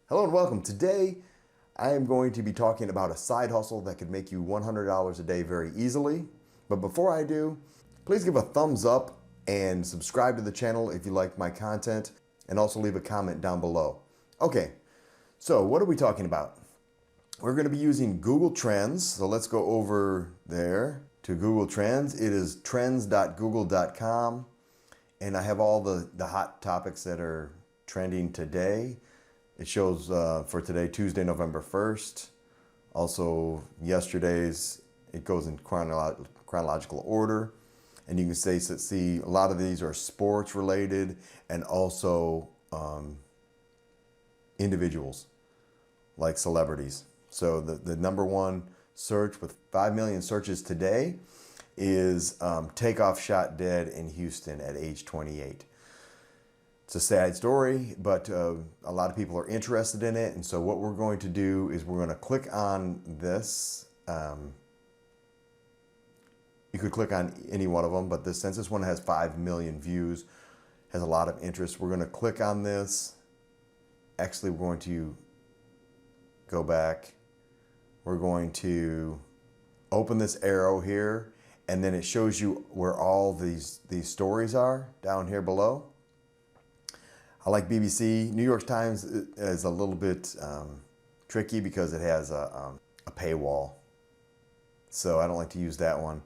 Hello and welcome. Today I am going to be talking about a side hustle that could make you $100 a day very easily. But before I do, please give a thumbs up and subscribe to the channel if you like my content, and also leave a comment down below. Okay, so what are we talking about? We're going to be using Google Trends. So let's go over there to Google Trends. It is trends.google.com, and I have all the hot topics that are trending today. It shows for today, Tuesday, November 1st. Also, yesterday's, it goes in chronological order. And you can see a lot of these are sports related and also individuals, like celebrities. So the number one search with 5 million searches today is Takeoff shot dead in Houston at age 28. It's a sad story, but a lot of people are interested in it. And so what we're going to do is we're going to click on this. You could click on any one of them, but since this one has 5 million views, has a lot of interest, we're going to click on this. Actually, we're going to go back. We're going to open this arrow here, and then it shows you where all these stories are down here below. I like BBC. New York Times is a little bit tricky because it has a paywall. So I don't like to use that one.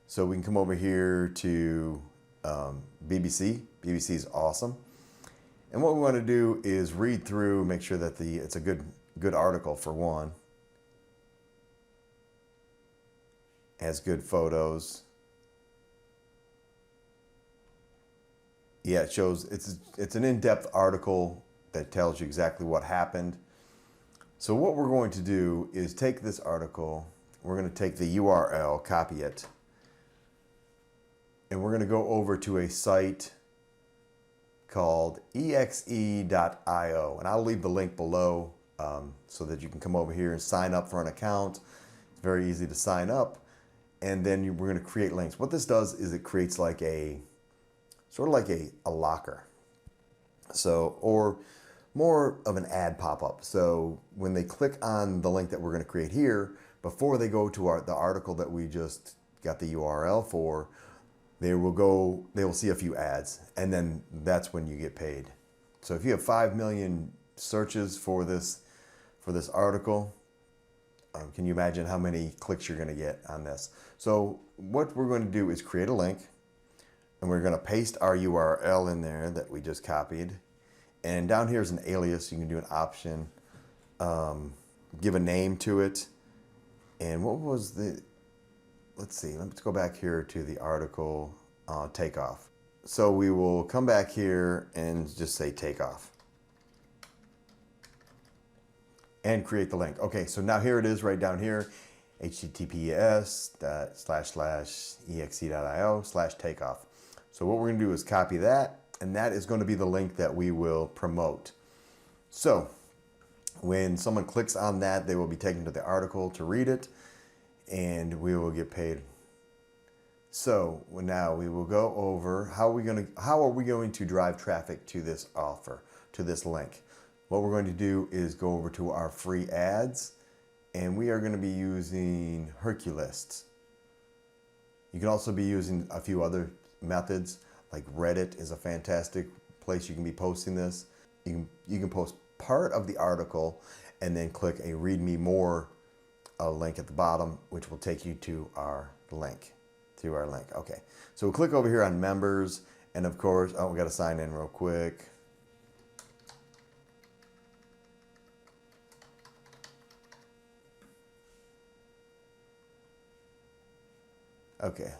So we can come over here to BBC. BBC is awesome. And what we want to do is read through, make sure that it's a good article for one. Has good photos. Yeah, it shows, it's an in-depth article that tells you exactly what happened. So what we're going to do is take this article, we're going to take the URL, copy it, and we're going to go over to a site called Exeio. And I'll leave the link below so that you can come over here and sign up for an account. It's very easy to sign up. And then we're going to create links. What this does is it creates like sort of like a locker. So, or more of an ad pop-up. So when they click on the link that we're going to create here, before they go to the article that we just got the URL for, they will see a few ads, and then that's when you get paid. So if you have 5 million searches for this article, can you imagine how many clicks you're going to get on this? So what we're going to do is create a link, and we're going to paste our URL in there that we just copied. And down here is an alias. You can do an option, give a name to it. And what was let's see, let's go back here to the article, Takeoff. So we will come back here and just say Takeoff. And create the link. Okay, so now here it is right down here, https://exe.io/takeoff. So what we're going to do is copy that, and that is going to be the link that we will promote. So when someone clicks on that, they will be taken to the article to read it, and we will get paid. So now we will go over how are we going to drive traffic to this offer, to this link. What we're going to do is go over to our free ads, and we are going to be using herculist. You can also be using a few other methods, like Reddit is a fantastic place you can be posting this. You can post part of the article and then click a read me more link at the bottom, which will take you to our link, Okay, so we'll click over here on members, and of course, we got to sign in real quick. Okay.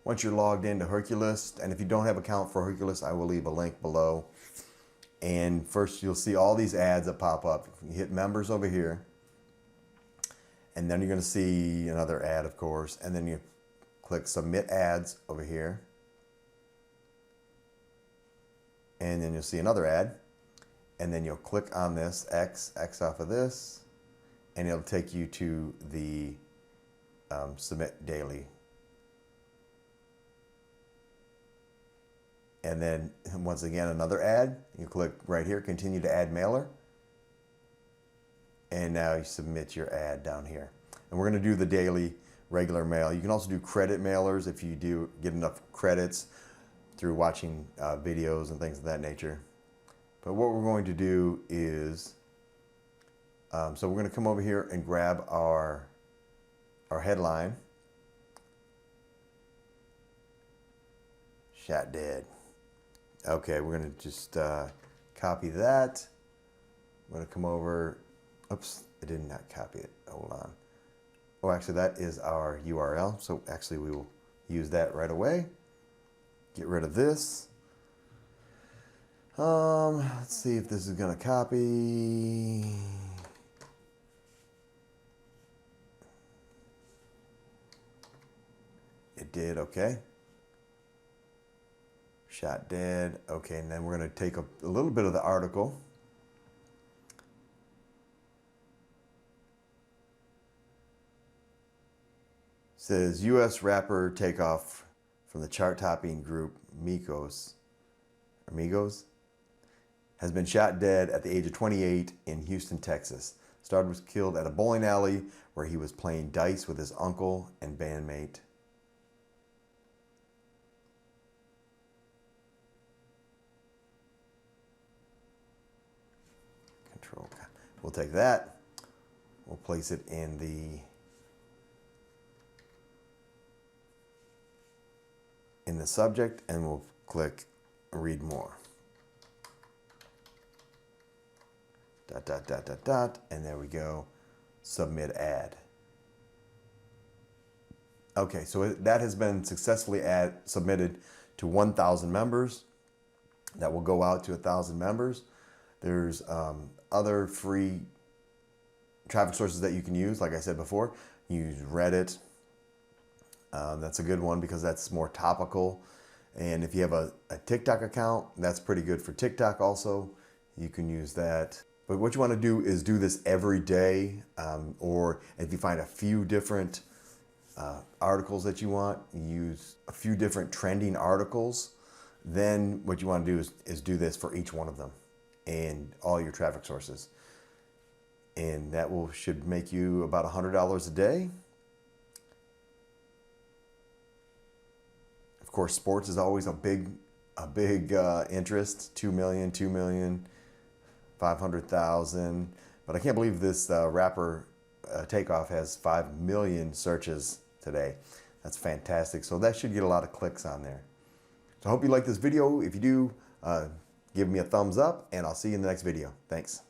Once you're logged into herculist, and if you don't have an account for herculist, I will leave a link below. And first you'll see all these ads that pop up. You hit members over here, and then you're going to see another ad, of course, and then you click submit ads over here, and then you'll see another ad, and then you'll click on this X off of this, and it'll take you to the submit daily. And then once again, another ad. You click right here, continue to add mailer. And now you submit your ad down here. And we're going to do the daily regular mail. You can also do credit mailers if you do get enough credits through watching videos and things of that nature. But what we're going to do is, so we're going to come over here and grab our headline. Shot dead. Okay, we're going to just copy that. I'm going to come over. Oops, I did not copy it. Hold on. Oh, actually, that is our URL. So actually, we will use that right away. Get rid of this. Let's see if this is going to copy. It did, okay. Shot dead. Okay, and then we're going to take a little bit of the article. Says U.S. rapper takeoff from the chart-topping group Amigos has been shot dead at the age of 28 in Houston, Texas. Star was killed at a bowling alley where he was playing dice with his uncle and bandmate. Control. We'll take that. We'll place it in the subject, and we'll click read more. Dot, dot, dot, dot, dot, and there we go. Submit ad. Okay, so that has been successfully submitted to 1,000 members. That will go out to 1,000 members. There's other free traffic sources that you can use. Like I said before, use Reddit. That's a good one because that's more topical. And if you have a TikTok account, that's pretty good for TikTok also. You can use that. But what you want to do is do this every day, or if you find a few different articles that you want, use a few different trending articles. Then what you want to do is do this for each one of them and all your traffic sources. And that should make you about $100 a day. Of course, sports is always a big interest. 2 million, 2 million, 500,000. But I can't believe this rapper Takeoff has 5 million searches today. That's fantastic. So that should get a lot of clicks on there. So I hope you like this video. If you do, give me a thumbs up, and I'll see you in the next video. Thanks.